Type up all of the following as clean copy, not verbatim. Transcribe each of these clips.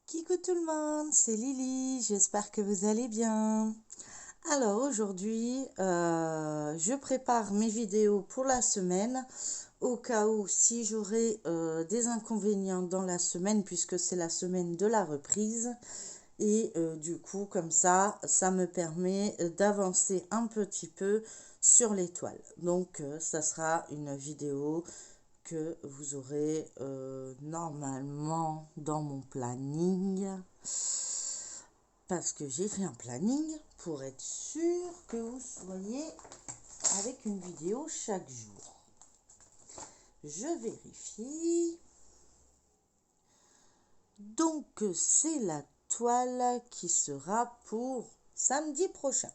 Coucou tout le monde, c'est Lily, j'espère que vous allez bien. Alors aujourd'hui, je prépare mes vidéos pour la semaine, au cas où si j'aurai des inconvénients dans la semaine, puisque c'est la semaine de la reprise. Et du coup, comme ça me permet d'avancer un petit peu sur l'étoile. Donc, ça sera une vidéo que vous aurez normalement dans mon planning parce que j'ai fait un planning pour être sûr que vous soyez avec une vidéo chaque jour. Je vérifie. Donc c'est la toile qui sera pour samedi prochain.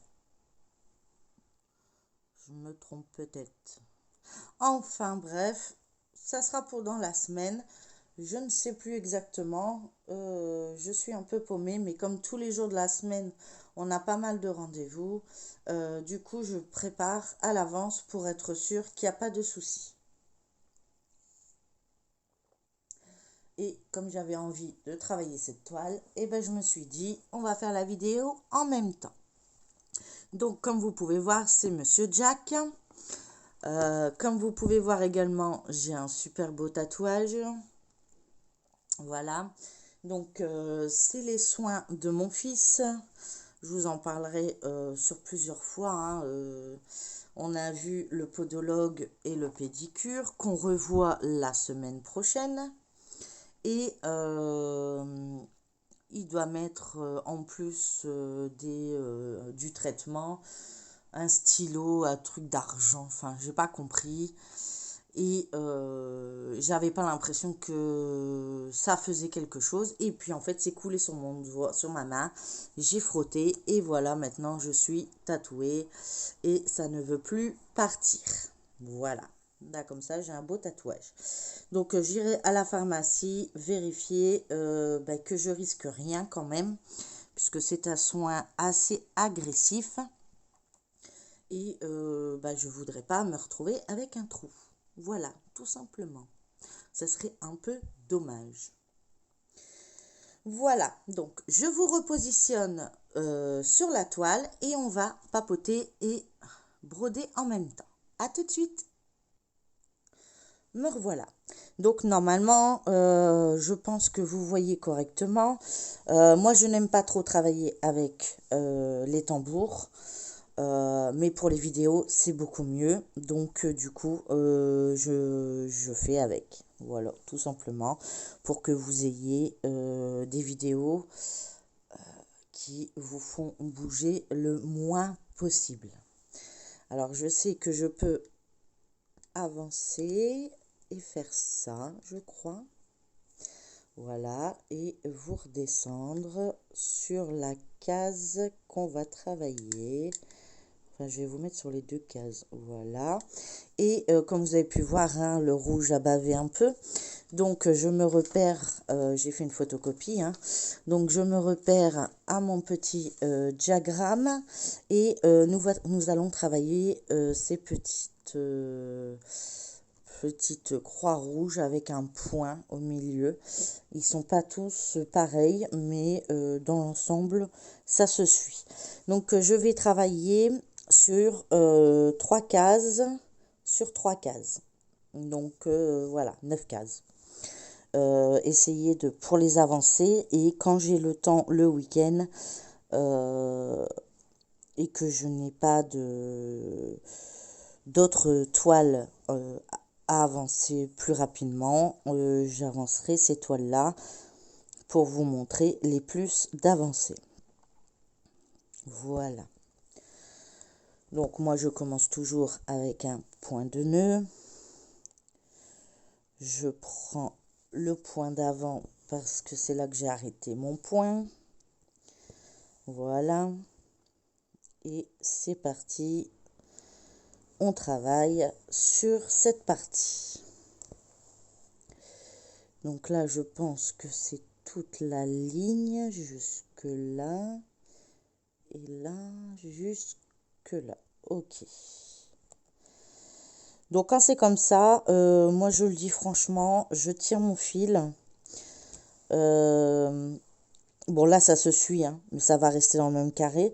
Je me trompe peut-être. Enfin bref, ça sera pour dans la semaine. Je ne sais plus exactement. Je suis un peu paumée, mais comme tous les jours de la semaine, on a pas mal de rendez-vous. Du coup, je prépare à l'avance pour être sûre qu'il n'y a pas de soucis. Et comme j'avais envie de travailler cette toile, eh ben, je me suis dit, on va faire la vidéo en même temps. Donc, comme vous pouvez voir, c'est Monsieur Jack. Comme vous pouvez voir également, j'ai un super beau tatouage. Voilà. Donc, c'est les soins de mon fils. Je vous en parlerai sur plusieurs fois, hein. On a vu le podologue et le pédicure qu'on revoit la semaine prochaine. Et il doit mettre en plus du traitement un stylo, un truc d'argent. Enfin, j'ai pas compris. Et j'avais pas l'impression que ça faisait quelque chose. Et puis en fait, c'est coulé sur mon doigt, sur ma main. J'ai frotté et voilà, maintenant je suis tatouée et ça ne veut plus partir. Voilà. Là, comme ça, j'ai un beau tatouage. Donc, j'irai à la pharmacie vérifier que je risque rien quand même, puisque c'est un soin assez agressif. Et je voudrais pas me retrouver avec un trou. Voilà, tout simplement. Ça serait un peu dommage. Voilà, donc je vous repositionne sur la toile et on va papoter et broder en même temps. À tout de suite. Me revoilà. Donc normalement, je pense que vous voyez correctement. Moi, je n'aime pas trop travailler avec les tambours. Mais pour les vidéos, c'est beaucoup mieux. Donc, du coup, je fais avec. Voilà, tout simplement. Pour que vous ayez des vidéos qui vous font bouger le moins possible. Alors, je sais que je peux avancer et faire ça, je crois. Voilà, et vous redescendre sur la case qu'on va travailler. Enfin, je vais vous mettre sur les deux cases, voilà. Et comme vous avez pu voir, hein, le rouge a bavé un peu. Donc, je me repère, j'ai fait une photocopie, hein. Donc, je me repère à mon petit diagramme. Et nous allons travailler ces petites croix rouges avec un point au milieu. Ils sont pas tous pareils, mais dans l'ensemble, ça se suit. Donc, je vais travailler sur trois cases, sur trois cases. Donc, voilà, 9 cases. Essayer de pour les avancer et quand j'ai le temps le week-end et que je n'ai pas d'autres toiles à avancer plus rapidement, j'avancerai ces toiles là pour vous montrer les plus d'avancées. Voilà. Donc moi je commence toujours avec un point de nœud. Je prends le point d'avant parce que c'est là que j'ai arrêté mon point. Voilà. Et c'est parti. On travaille sur cette partie. Donc là, je pense que c'est toute la ligne jusque là. Et là, jusque là. Ok. Donc quand c'est comme ça, moi je le dis franchement, je tire mon fil. Bon, là, ça se suit, hein, mais ça va rester dans le même carré.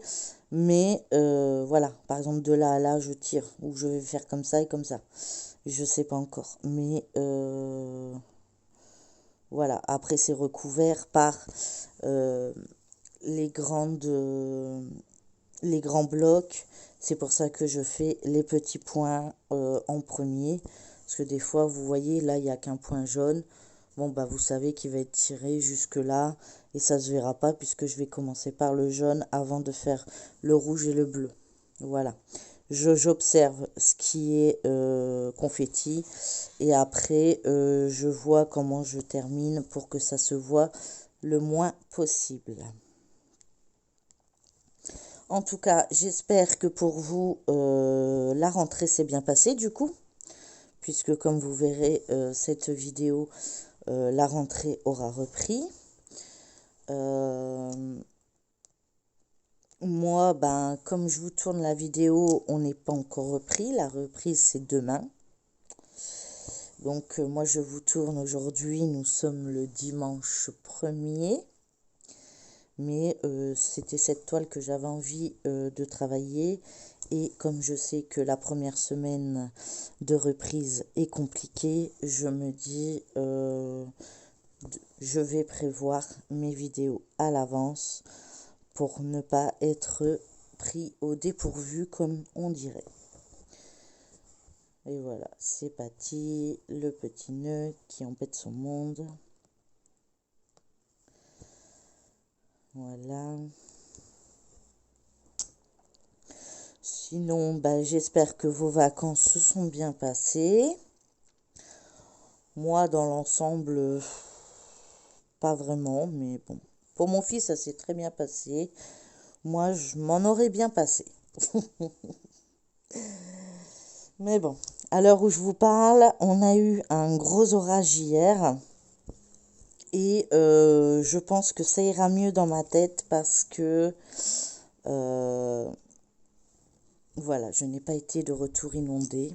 Mais voilà, par exemple, de là à là, je tire. Ou je vais faire comme ça et comme ça. Je sais pas encore. Mais voilà, après, c'est recouvert par euh, les les grands blocs. C'est pour ça que je fais les petits points en premier. Parce que des fois, vous voyez, là, il n'y a qu'un point jaune. Bon, bah, vous savez qu'il va être tiré jusque là. Et ça se verra pas puisque je vais commencer par le jaune avant de faire le rouge et le bleu. Voilà. J'observe ce qui est confetti. Et après, je vois comment je termine pour que ça se voit le moins possible. En tout cas, j'espère que pour vous, la rentrée s'est bien passée du coup, puisque comme vous verrez cette vidéo, la rentrée aura repris. Moi, ben, comme je vous tourne la vidéo, on n'est pas encore repris. La reprise, c'est demain. Donc, moi, je vous tourne aujourd'hui. Nous sommes le dimanche 1er. Mais c'était cette toile que j'avais envie de travailler. Et comme je sais que la première semaine de reprise est compliquée, je me dis, je vais prévoir mes vidéos à l'avance pour ne pas être pris au dépourvu, comme on dirait. Et voilà, c'est parti, le petit nœud qui embête son monde. Voilà. Sinon, bah, j'espère que vos vacances se sont bien passées. Moi, dans l'ensemble, pas vraiment, mais bon. Pour mon fils, ça s'est très bien passé. Moi, je m'en aurais bien passé. Mais bon, à l'heure où je vous parle, on a eu un gros orage hier. Et je pense que ça ira mieux dans ma tête parce que euh, voilà, je n'ai pas été de retour inondée.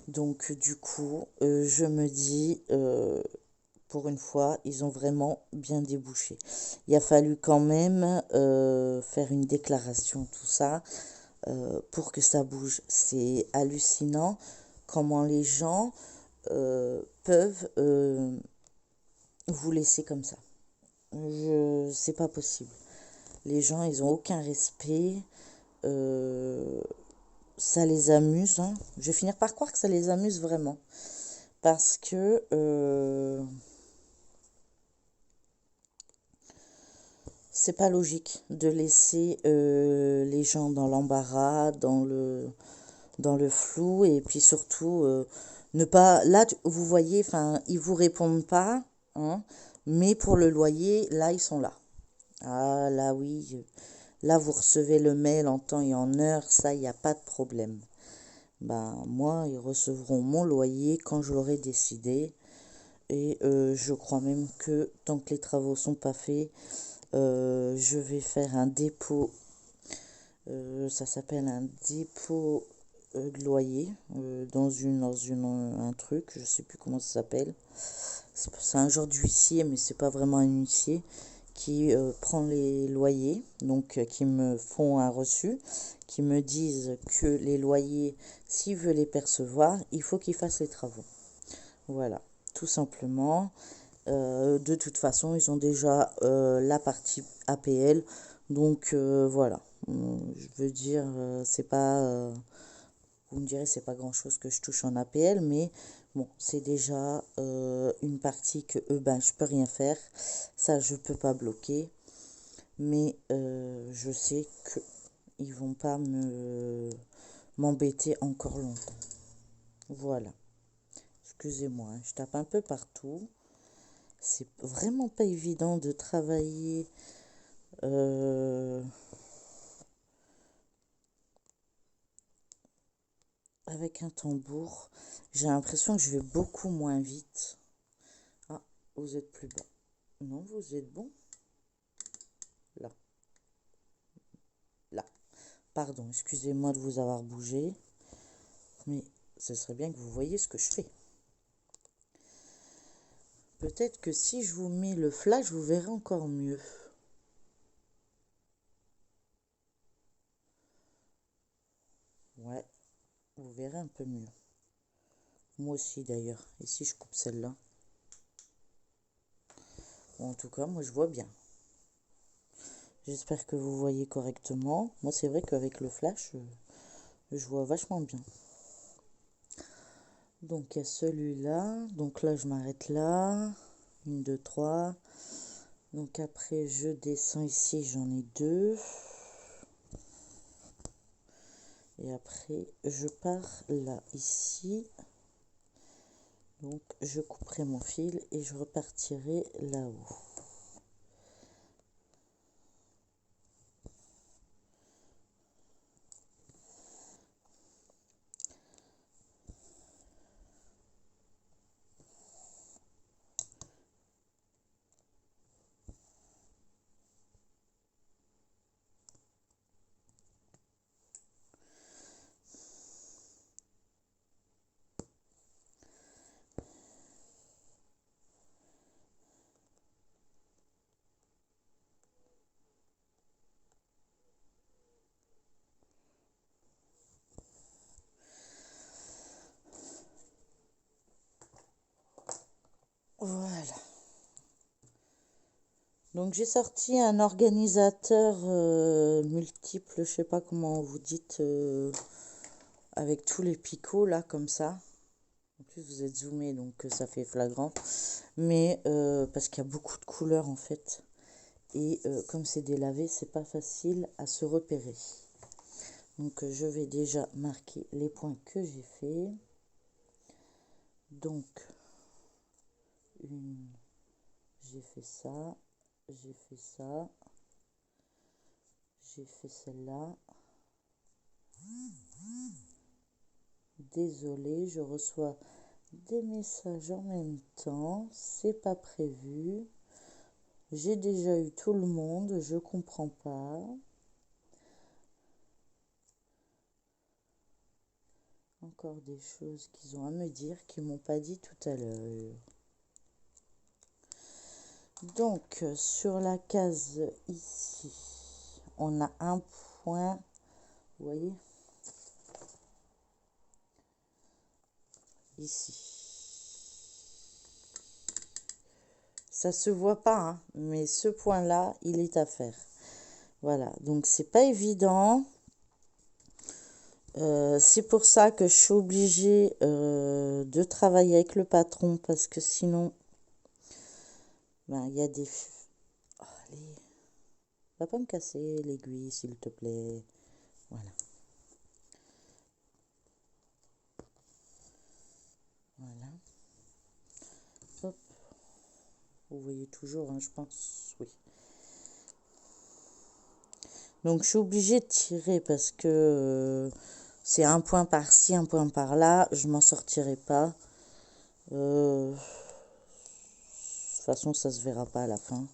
Donc du coup, je me dis, pour une fois, ils ont vraiment bien débouché. Il a fallu quand même faire une déclaration, tout ça, pour que ça bouge. C'est hallucinant comment les gens peuvent vous laisser comme ça. C'est pas possible. Les gens, ils ont aucun respect. Euh, Ça les amuse, hein. Je vais finir par croire que ça les amuse vraiment. Parce que c'est pas logique de laisser les gens dans l'embarras, dans le flou, et puis surtout ne pas. Là, vous voyez, enfin, ils vous répondent pas, hein, mais pour le loyer, là, ils sont là. Ah, là, oui. Là, vous recevez le mail en temps et en heure, ça, il n'y a pas de problème. Ben, moi, ils recevront mon loyer quand je l'aurai décidé. Et je crois même que tant que les travaux sont pas faits, je vais faire un dépôt. Ça s'appelle un dépôt de loyer un truc, je sais plus comment ça s'appelle. C'est un genre d'huissier, mais c'est pas vraiment un huissier qui prend les loyers, donc qui me font un reçu, qui me disent que les loyers, s'ils veulent les percevoir, il faut qu'ils fassent les travaux. Voilà, tout simplement. De toute façon, ils ont déjà la partie APL, donc voilà. Je veux dire, c'est pas, vous me direz, c'est pas grand-chose que je touche en APL, mais bon, c'est déjà une partie que eux, ben, je peux rien faire. Ça, je peux pas bloquer, mais je sais que ils vont pas m'embêter encore longtemps. Voilà. Excusez-moi, hein, je tape un peu partout. C'est vraiment pas évident de travailler euh, avec un tambour. J'ai l'impression que je vais beaucoup moins vite. Ah, vous êtes plus bas. Non, vous êtes bon. Là, là. Pardon, excusez-moi de vous avoir bougé. Mais ce serait bien que vous voyez ce que je fais. Peut-être que si je vous mets le flash, vous verrez encore mieux. Ouais, vous verrez un peu mieux. Moi aussi d'ailleurs. Et si je coupe celle-là? Bon, en tout cas, moi je vois bien. J'espère que vous voyez correctement. Moi, c'est vrai qu'avec le flash, je vois vachement bien. Donc, il y a celui-là. Donc là, je m'arrête là. 1, 2, 3. Donc après, je descends ici, j'en ai 2. Et après, je pars là, ici. Donc, je couperai mon fil et je repartirai là-haut. Voilà. Donc j'ai sorti un organisateur multiple, je sais pas comment vous dites, avec tous les picots là comme ça. En plus vous êtes zoomé donc ça fait flagrant. Mais parce qu'il y a beaucoup de couleurs en fait. Et comme c'est délavé, c'est pas facile à se repérer. Donc je vais déjà marquer les points que j'ai fait. Donc j'ai fait ça, j'ai fait ça, j'ai fait celle-là. Désolée, je reçois des messages en même temps, c'est pas prévu. J'ai déjà eu tout le monde, je comprends pas. Encore des choses qu'ils ont à me dire qu'ils m'ont pas dit tout à l'heure. Donc sur la case ici, on a un point, vous voyez, ici. Ça se voit pas, hein, mais ce point-là, il est à faire. Voilà, donc c'est pas évident. C'est pour ça que je suis obligée de travailler avec le patron parce que sinon, ben, il y a des... Oh, allez, va pas me casser l'aiguille s'il te plaît. Voilà. Voilà. Hop. Vous voyez toujours, hein, je pense. Oui. Donc je suis obligée de tirer parce que c'est un point par-ci, un point par-là. Je m'en sortirai pas. De toute façon, ça se verra pas à la fin.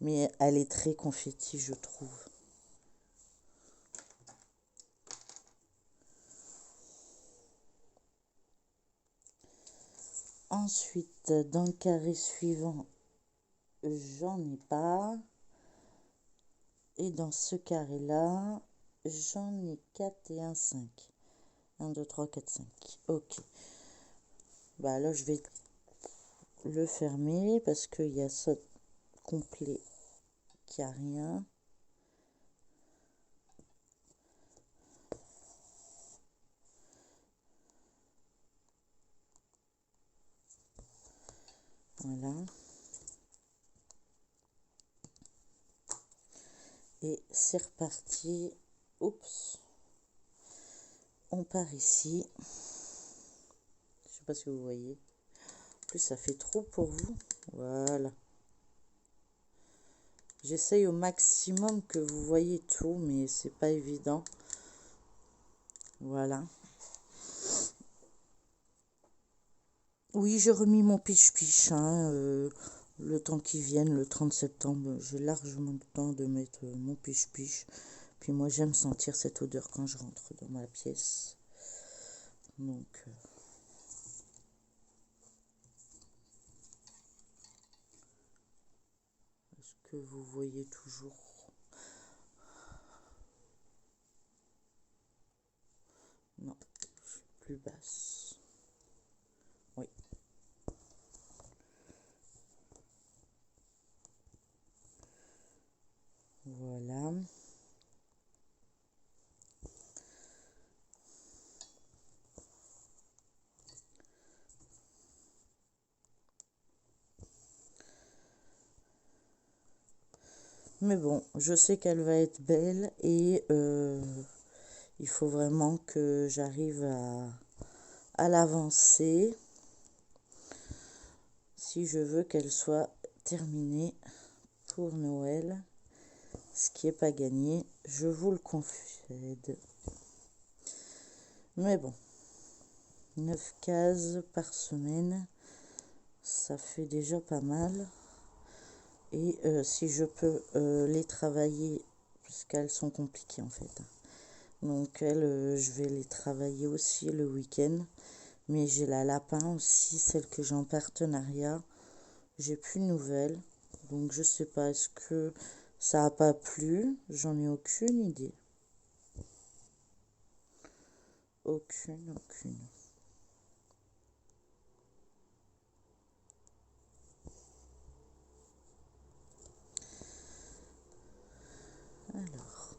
Mais elle est très confetti, je trouve. Ensuite, dans le carré suivant, j'en ai pas. Et dans ce carré-là, j'en ai 4 et un 5. 1, 2, 3, 4, 5. Ok. Bah là, je vais le fermer parce qu'il y a ça complet qui a rien. Voilà. Et c'est reparti. Oups. On part ici. Je sais pas si vous voyez. En plus, ça fait trop pour vous. Voilà. J'essaye au maximum que vous voyez tout, mais c'est pas évident. Voilà. Oui, j'ai remis mon piche-piche. Hein, le temps qui vienne, le 30 septembre, j'ai largement le temps de mettre mon piche-piche. Puis moi, j'aime sentir cette odeur quand je rentre dans ma pièce. Donc, que vous voyez toujours. Non, je suis plus basse. Oui. Voilà. Mais bon, je sais qu'elle va être belle et il faut vraiment que j'arrive à l'avancer si je veux qu'elle soit terminée pour Noël, ce qui n'est pas gagné, je vous le concède. Mais bon, 9 cases par semaine, ça fait déjà pas mal. Et si je peux les travailler, parce qu'elles sont compliquées en fait. Donc elles, je vais les travailler aussi le week-end. Mais j'ai la lapin aussi, celle que j'ai en partenariat. J'ai plus de nouvelles. Donc je sais pas, est-ce que ça a pas plu? J'en ai aucune idée. Aucune. Alors,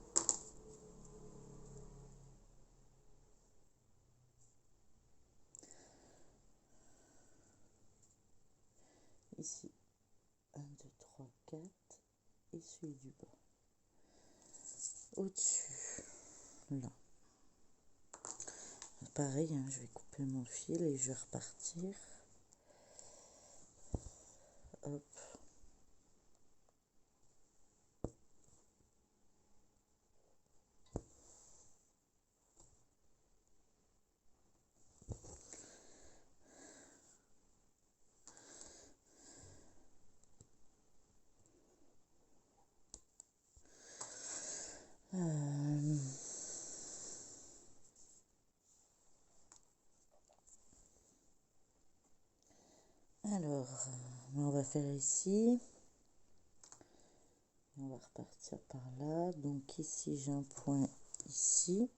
ici, 1, 2, 3, 4. Et celui du bas. Au-dessus, là. Pareil, hein, je vais couper mon fil et je vais repartir. Hop. Alors, on va faire ici. On va repartir par là. Donc ici, j'ai un point ici.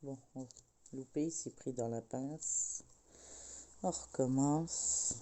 Bon, loupé, il s'est pris dans la pince. On recommence.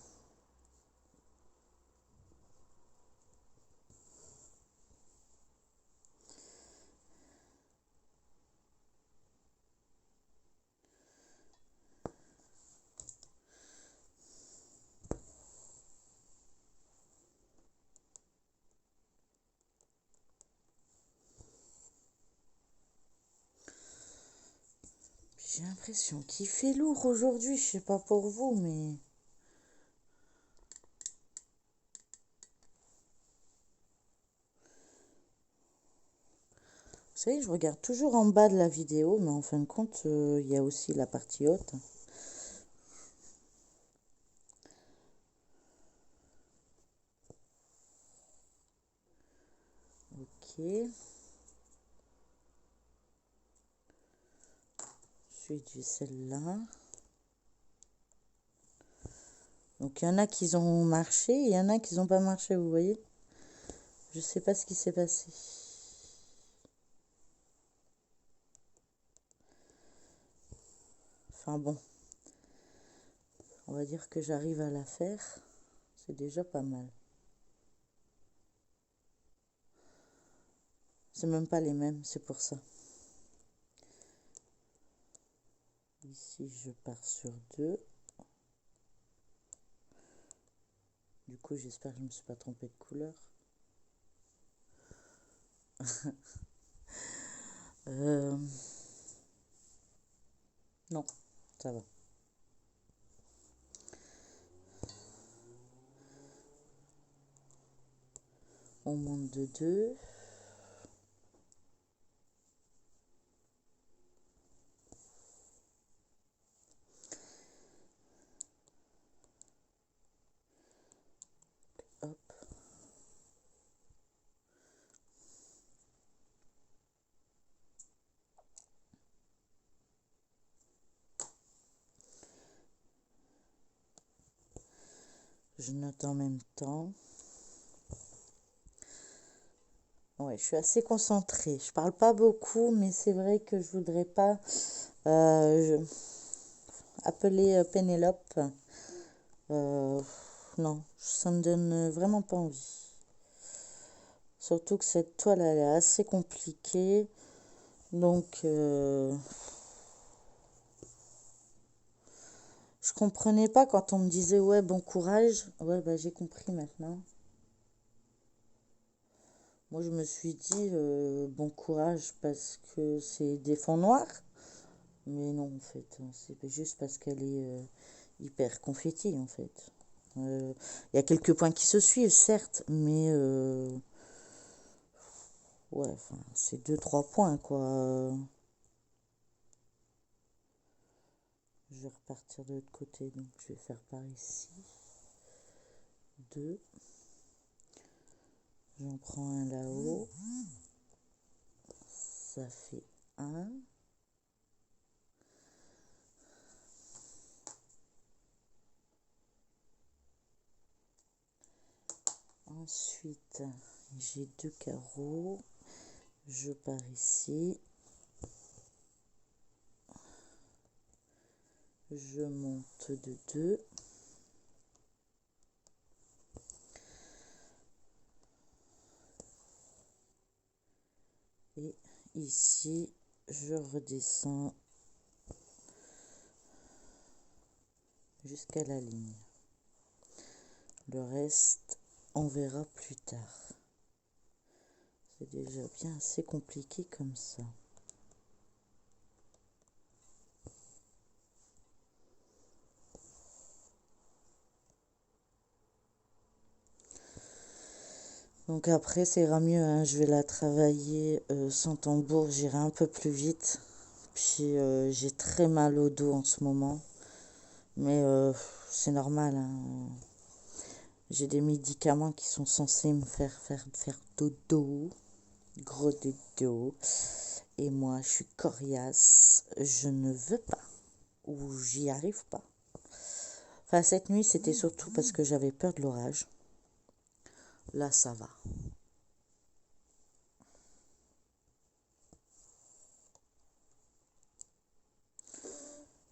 J'ai l'impression qu'il fait lourd aujourd'hui. Je sais pas pour vous, mais... Vous savez, je regarde toujours en bas de la vidéo, mais en fin de compte, il y a aussi la partie haute. Ok. Celui de celle-là. Donc, il y en a qui ont marché, et il y en a qui n'ont pas marché, vous voyez. Je sais pas ce qui s'est passé. Enfin bon. On va dire que j'arrive à la faire. C'est déjà pas mal. C'est même pas les mêmes, c'est pour ça. Ici, je pars sur 2. Du coup, j'espère que je ne me suis pas trompée de couleur. Non, ça va. On monte de 2. Hop. Je note en même temps. Ouais, je suis assez concentrée. Je parle pas beaucoup, mais c'est vrai que je voudrais pas appeler Pénélope. Non, ça me donne vraiment pas envie. Surtout que cette toile, elle est assez compliquée. Donc, je comprenais pas quand on me disait, ouais, bon courage. Ouais, bah j'ai compris maintenant. Moi, je me suis dit, bon courage parce que c'est des fonds noirs. Mais non, en fait, c'est juste parce qu'elle est hyper confetti, en fait. Il y a quelques points qui se suivent, certes, mais ouais, enfin, c'est deux, trois points, quoi. Je vais repartir de l'autre côté, donc je vais faire par ici. Deux. J'en prends un là-haut. Ça fait un. Ensuite, j'ai deux carreaux. Je pars ici. Je monte de deux. Et ici, je redescends jusqu'à la ligne. Le reste, on verra plus tard. C'est déjà bien assez compliqué comme ça. Donc après, ça ira mieux, hein. Je vais la travailler sans tambour, j'irai un peu plus vite. Puis j'ai très mal au dos en ce moment. Mais c'est normal, hein. J'ai des médicaments qui sont censés me faire dodo, gros dodo. Et moi, je suis coriace, je ne veux pas, ou j'y arrive pas. Enfin, cette nuit, c'était surtout parce que j'avais peur de l'orage. Là, ça va.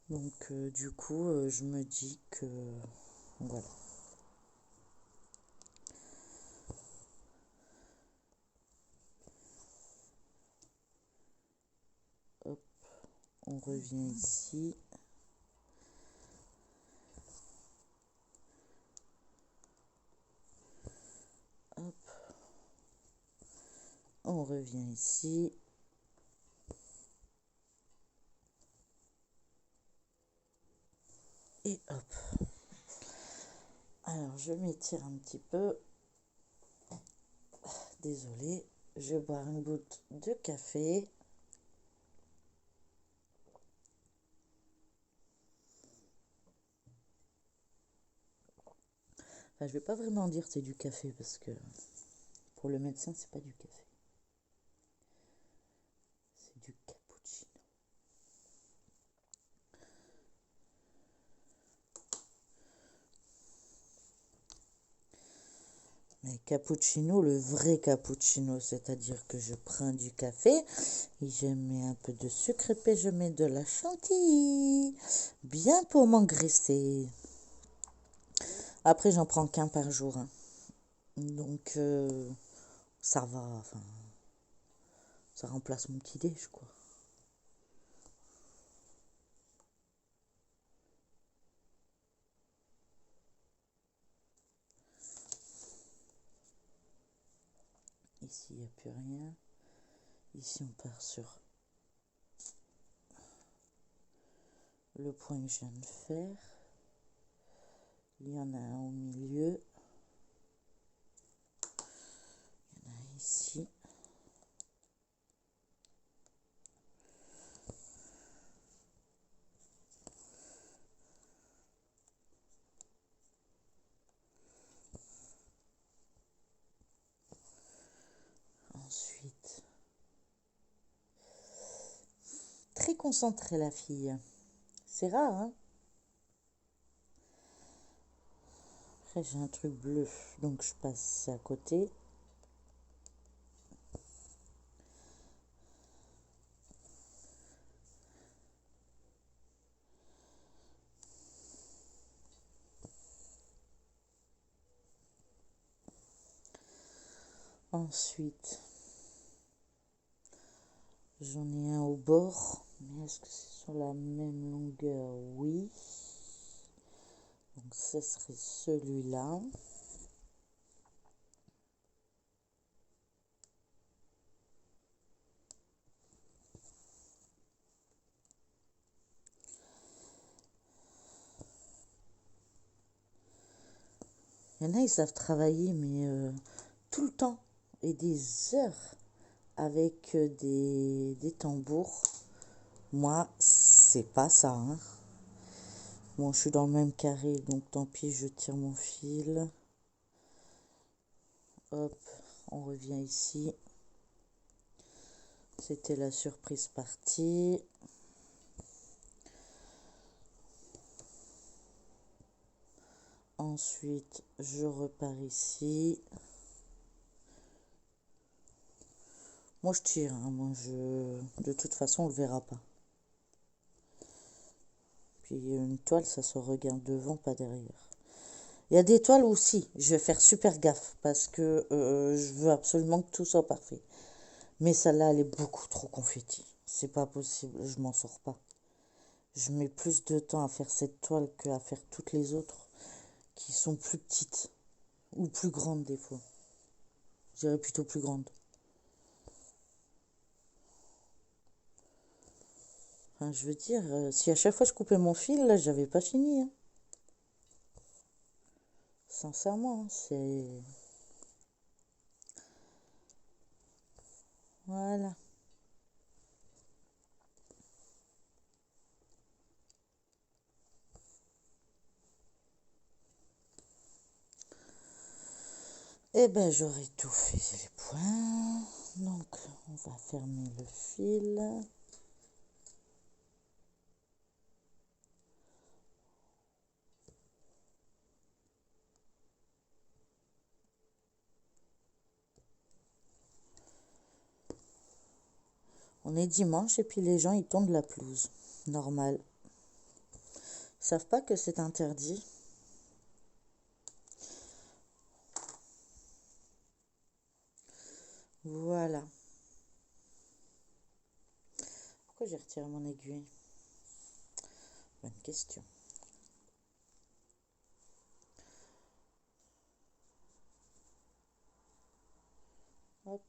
Donc, du coup, je me dis que... Voilà. Hop, on revient ici. Hop, on revient ici. Et hop. Alors, je m'étire un petit peu. Désolée, je vais boire une goutte de café. Enfin, je vais pas vraiment dire c'est du café parce que pour le médecin, c'est pas du café. C'est du cappuccino. Mais cappuccino, le vrai cappuccino, c'est-à-dire que je prends du café et je mets un peu de sucre et puis je mets de la chantilly, bien pour m'engraisser. Après, j'en prends qu'un par jour, hein. Donc, ça va, enfin, ça remplace mon petit déj, quoi. Ici, il n'y a plus rien. Ici, on part sur le point que je viens de faire. Il y en a un au milieu. Il y en a un ici. concentrée, la fille. C'est rare, hein? Après, j'ai un truc bleu, donc je passe à côté. Ensuite, j'en ai un au bord. Mais est-ce que c'est sur la même longueur? Oui. Donc, ce serait celui-là. Il y en a, ils savent travailler, mais tout le temps et des heures avec des tambours. Moi, c'est pas ça, hein. Bon, je suis dans le même carré, donc tant pis, je tire mon fil. Hop, on revient ici. C'était la surprise partie. Ensuite, je repars ici. Moi, je tire, hein. De toute façon, on le verra pas. Puis une toile, ça se regarde devant, pas derrière. Il y a des toiles aussi, je vais faire super gaffe parce que je veux absolument que tout soit parfait. Mais celle-là, elle est beaucoup trop confetti. C'est pas possible, je m'en sors pas. Je mets plus de temps à faire cette toile qu'à faire toutes les autres qui sont plus petites ou plus grandes des fois. Je dirais plutôt plus grandes. Enfin, je veux dire, si à chaque fois je coupais mon fil, là, j'avais pas fini, hein. Sincèrement, hein, c'est... Voilà. Eh ben, j'aurais tout fait les points. Donc, on va fermer le fil. On est dimanche et puis les gens, ils tondent la pelouse. Normal. Ils savent pas que c'est interdit. Voilà. Pourquoi j'ai retiré mon aiguille? Bonne question. Hop.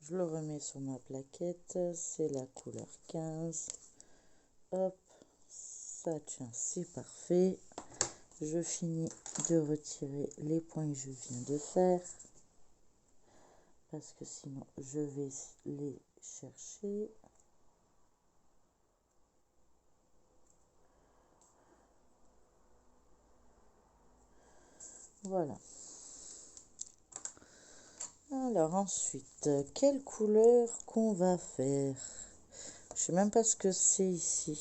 Je le remets sur ma plaquette. C'est la couleur 15. Hop. Ça tient, c'est parfait. Je finis de retirer les points que je viens de faire. Parce que sinon, je vais les chercher. Voilà. Alors ensuite, quelle couleur qu'on va faire? Je sais même pas ce que c'est ici.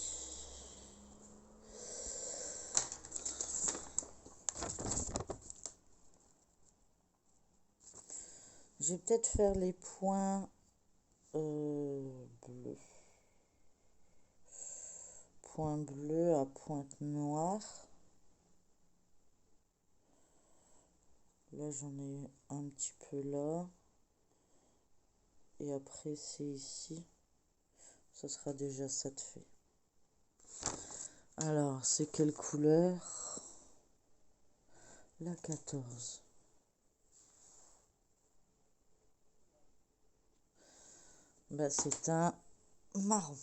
Je vais peut-être faire les points bleus. Point bleu à pointe noire. Là, j'en ai un petit peu là. Et après, c'est ici. Ça sera déjà ça de fait. Alors, c'est quelle couleur? La 14. Bah, c'est un marron.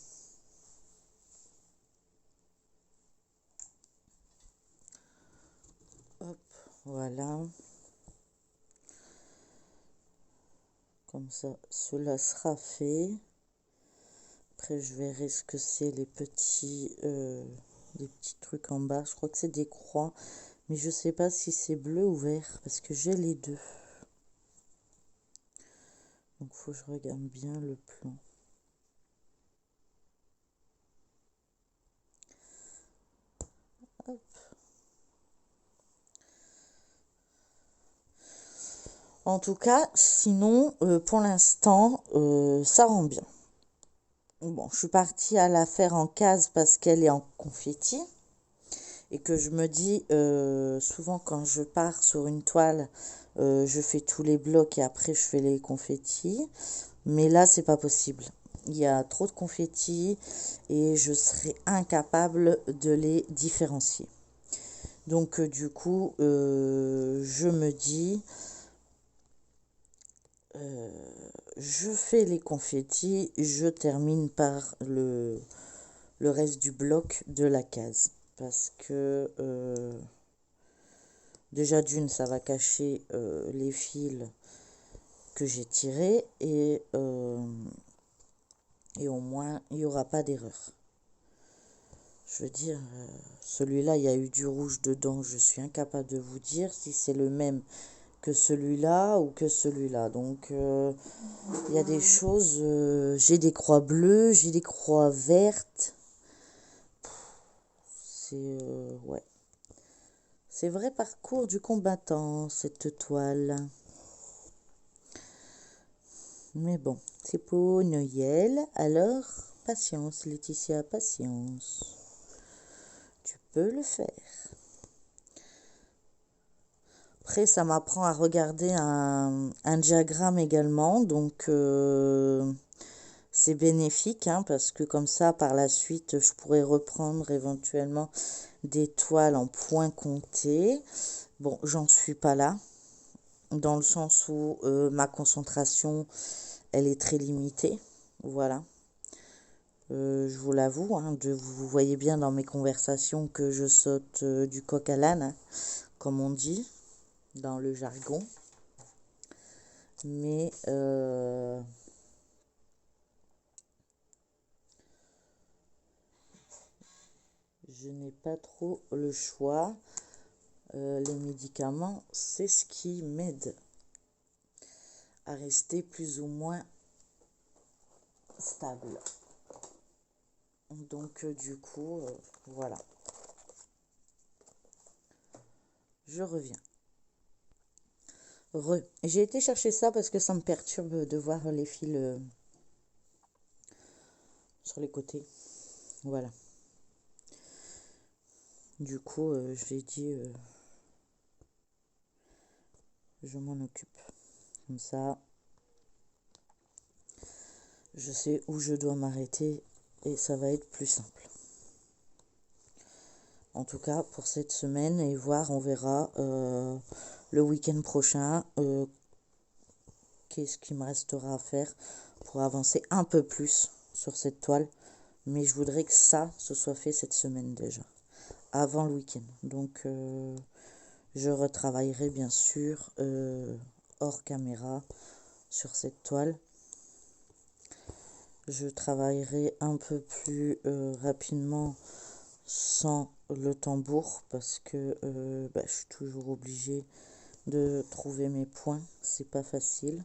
Hop, voilà. Comme ça, cela sera fait. Après, je verrai ce que c'est les petits trucs en bas. Je crois que c'est des croix. Mais je sais pas si c'est bleu ou vert. Parce que j'ai les deux. Donc, faut que je regarde bien le plan. En tout cas, sinon, pour l'instant, ça rend bien. Bon, je suis partie à la faire en case parce qu'elle est en confetti. Et que je me dis, souvent quand je pars sur une toile, je fais tous les blocs et après je fais les confettis. Mais là, c'est pas possible. Il y a trop de confettis et je serais incapable de les différencier. Donc, du coup, je me dis, je fais les confettis, je termine par le reste du bloc de la case. Parce que déjà d'une, ça va cacher les fils que j'ai tirés et au moins, il n'y aura pas d'erreur. Je veux dire, celui-là, il y a eu du rouge dedans. Je suis incapable de vous dire si c'est le même que celui-là ou que celui-là. Donc, il y a des choses... j'ai des croix bleues, j'ai des croix vertes. C'est... ouais. C'est vrai parcours du combattant, cette toile. Mais bon, c'est pour Noël. Alors, patience, Laetitia, patience. Tu peux le faire. Après, ça m'apprend à regarder un diagramme également. Donc, c'est bénéfique, hein, parce que comme ça, par la suite, je pourrais reprendre éventuellement des toiles en points comptés. Bon, j'en suis pas là, dans le sens où ma concentration, elle est très limitée. Voilà. Je vous l'avoue, hein, vous voyez bien dans mes conversations que je saute du coq à l'âne, hein, comme on dit dans le jargon. Mais je n'ai pas trop le choix. Les médicaments, c'est ce qui m'aide à rester plus ou moins stable. Donc du coup, voilà. Je reviens. J'ai été chercher ça parce que ça me perturbe de voir les fils sur les côtés. Voilà. Du coup, j'ai dit, je m'en occupe. Comme ça, je sais où je dois m'arrêter et ça va être plus simple. En tout cas, pour cette semaine et voir, on verra le week-end prochain qu'est-ce qu'il me restera à faire pour avancer un peu plus sur cette toile. Mais je voudrais que ça se soit fait cette semaine déjà, avant le week-end. Donc, je retravaillerai bien sûr hors caméra sur cette toile. Je travaillerai un peu plus rapidement sans le tambour parce que je suis toujours obligée de trouver mes points. C'est pas facile.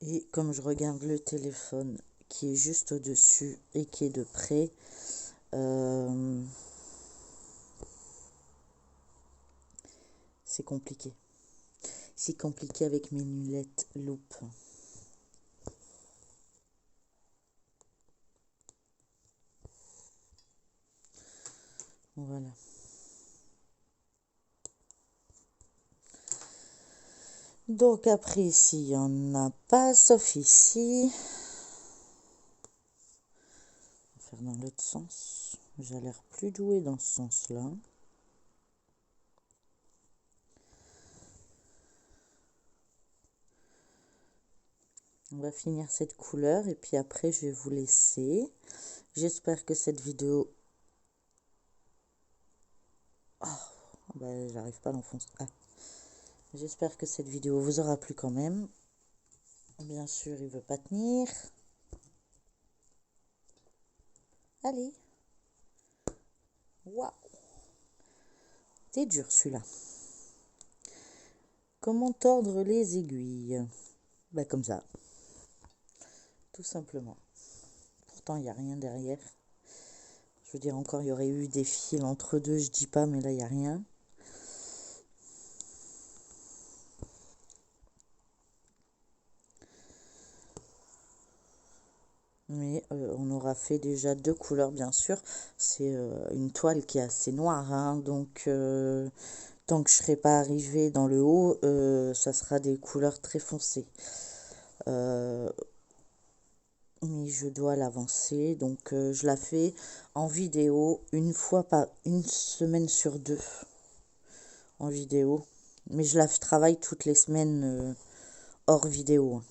Et comme je regarde le téléphone qui est juste au-dessus et qui est de près, c'est compliqué. C'est compliqué avec mes lunettes loupe. Voilà. Donc après ici, il n'y en a pas, sauf ici. On va faire dans l'autre sens. J'ai l'air plus douée dans ce sens-là. On va finir cette couleur et puis après je vais vous laisser. J'espère que cette vidéo... j'arrive pas à l'enfoncer. J'espère que cette vidéo vous aura plu quand même. Bien sûr, il veut pas tenir. Allez. Waouh. C'est dur celui-là. Comment tordre les aiguilles? Comme ça. Tout simplement. Pourtant, il n'y a rien derrière. Je veux dire, encore, il y aurait eu des fils entre deux, je dis pas, mais là, il n'y a rien. Mais on aura fait déjà 2 couleurs, bien sûr. C'est une toile qui est assez noire, hein, donc tant que je serai pas arrivée dans le haut, ça sera des couleurs très foncées. Euh, mais je dois l'avancer, donc je la fais en vidéo une fois par une semaine sur 2 en vidéo. Mais je la travaille toutes les semaines hors vidéo.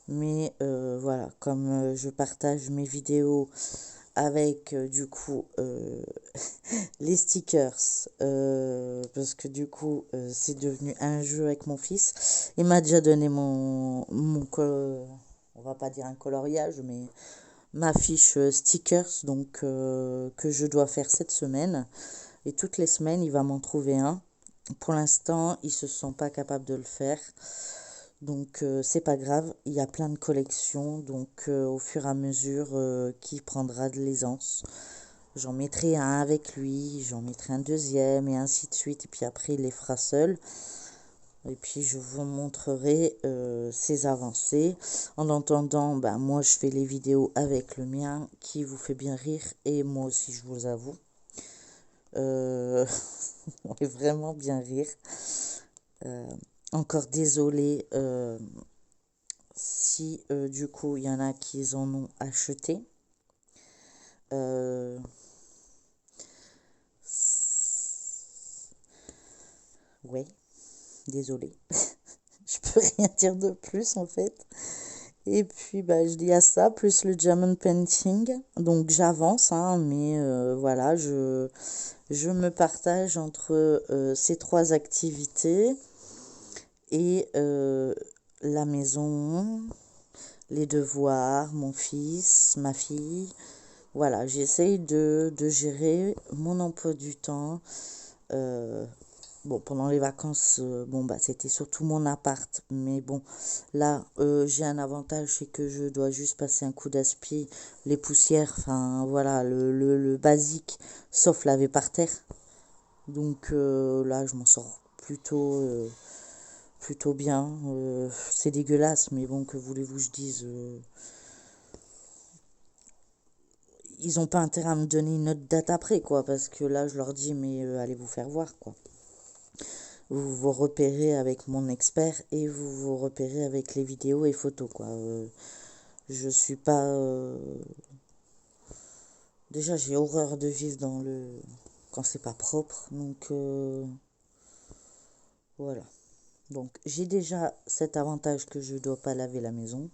Mais voilà, comme je partage mes vidéos avec du coup les stickers, parce que du coup c'est devenu un jeu avec mon fils. Il m'a déjà donné on va pas dire un coloriage, mais ma fiche stickers, donc que je dois faire cette semaine. Et toutes les semaines, il va m'en trouver un. Pour l'instant, ils se sont pas capables de le faire. Donc c'est pas grave, il y a plein de collections, donc au fur et à mesure qu'il prendra de l'aisance, j'en mettrai un avec lui, j'en mettrai un deuxième et ainsi de suite, et puis après il les fera seul. Et puis je vous montrerai ses avancées. En attendant, ben, moi je fais les vidéos avec le mien qui vous fait bien rire, et moi aussi je vous avoue. On fait vraiment bien rire. Encore désolée si du coup il y en a qui en ont acheté. Euh, ouais, désolée. Je peux rien dire de plus en fait. Et puis bah, je dis à ça, plus le German painting. Donc j'avance, hein, mais voilà, je me partage entre ces 3 activités et la maison, les devoirs, mon fils, ma fille. Voilà, j'essaye de gérer mon emploi du temps. Bon, pendant les vacances, bon, bah, c'était surtout mon appart. Mais bon, là, j'ai un avantage, c'est que je dois juste passer un coup d'aspi, les poussières, enfin, voilà, le basique, sauf laver par terre. Donc là, je m'en sors plutôt bien. C'est dégueulasse, mais bon, que voulez-vous que je dise ils ont pas intérêt à me donner une autre date après, quoi, parce que là, je leur dis, mais allez vous faire voir, quoi. Vous vous repérez avec mon expert et vous vous repérez avec les vidéos et photos, quoi. Je suis pas... Déjà, j'ai horreur de vivre dans le... quand c'est pas propre, donc voilà. Donc, j'ai déjà cet avantage que je dois pas laver la maison.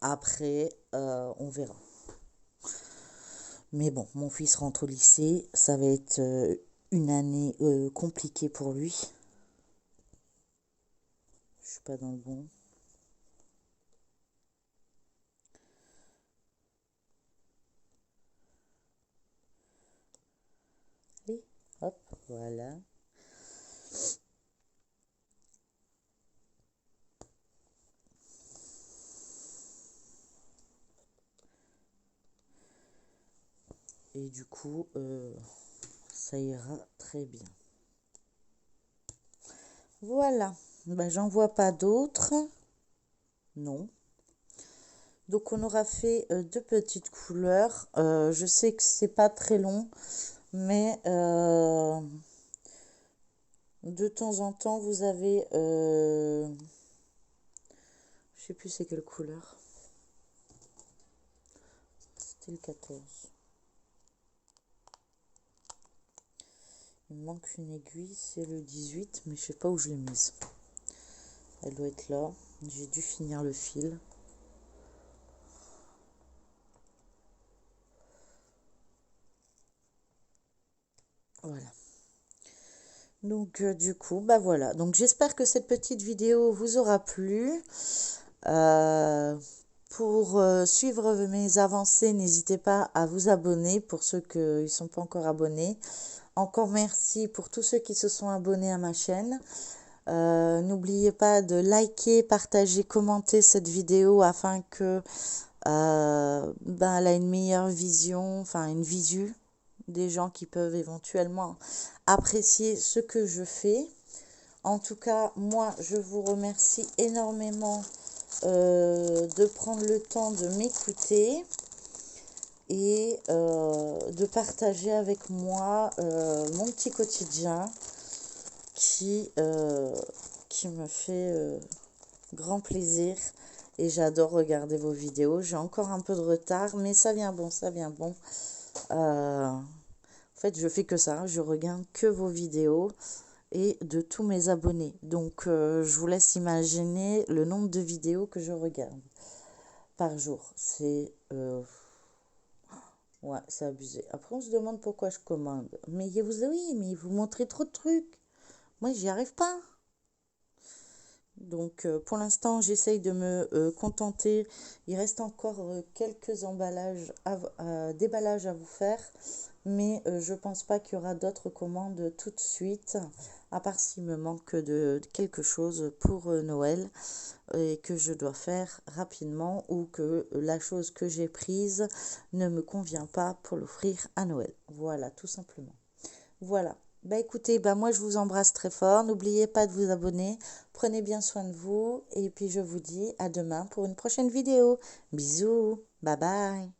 Après, on verra. Mais bon, mon fils rentre au lycée, ça va être une année compliquée pour lui. Je suis pas dans le bon. Et hop, voilà. Et du coup, ça ira très bien. Voilà. Ben, j'en vois pas d'autres. Non. Donc on aura fait 2 petites couleurs. Je sais que c'est pas très long, mais de temps en temps vous avez, je sais plus c'est quelle couleur. C'était le 14. Il me manque une aiguille, c'est le 18, mais je sais pas où je l'ai mise. Elle doit être là. J'ai dû finir le fil. Voilà. Donc du coup, bah voilà. Donc j'espère que cette petite vidéo vous aura plu. Euh, pour suivre mes avancées, n'hésitez pas à vous abonner pour ceux qui ne sont pas encore abonnés. Encore merci pour tous ceux qui se sont abonnés à ma chaîne. N'oubliez pas de liker, partager, commenter cette vidéo afin que ben, elle a une meilleure vision, enfin une visu des gens qui peuvent éventuellement apprécier ce que je fais. En tout cas, moi, je vous remercie énormément de prendre le temps de m'écouter et de partager avec moi mon petit quotidien qui, qui me fait grand plaisir. Et j'adore regarder vos vidéos. J'ai encore un peu de retard, mais ça vient bon, ça vient bon. En fait, je fais que ça. Je regarde que vos vidéos et de tous mes abonnés. Donc, je vous laisse imaginer le nombre de vidéos que je regarde par jour. Ouais, c'est abusé. Après, on se demande pourquoi je commande. Mais oui, mais vous montrez trop de trucs. Moi, j'y arrive pas. Donc, pour l'instant, j'essaye de me contenter. Il reste encore quelques déballages à vous faire. Mais je pense pas qu'il y aura d'autres commandes tout de suite. À part s'il me manque de quelque chose pour Noël et que je dois faire rapidement ou que la chose que j'ai prise ne me convient pas pour l'offrir à Noël. Voilà, tout simplement. Voilà. Bah écoutez, bah moi je vous embrasse très fort. N'oubliez pas de vous abonner. Prenez bien soin de vous. Et puis je vous dis à demain pour une prochaine vidéo. Bisous. Bye bye.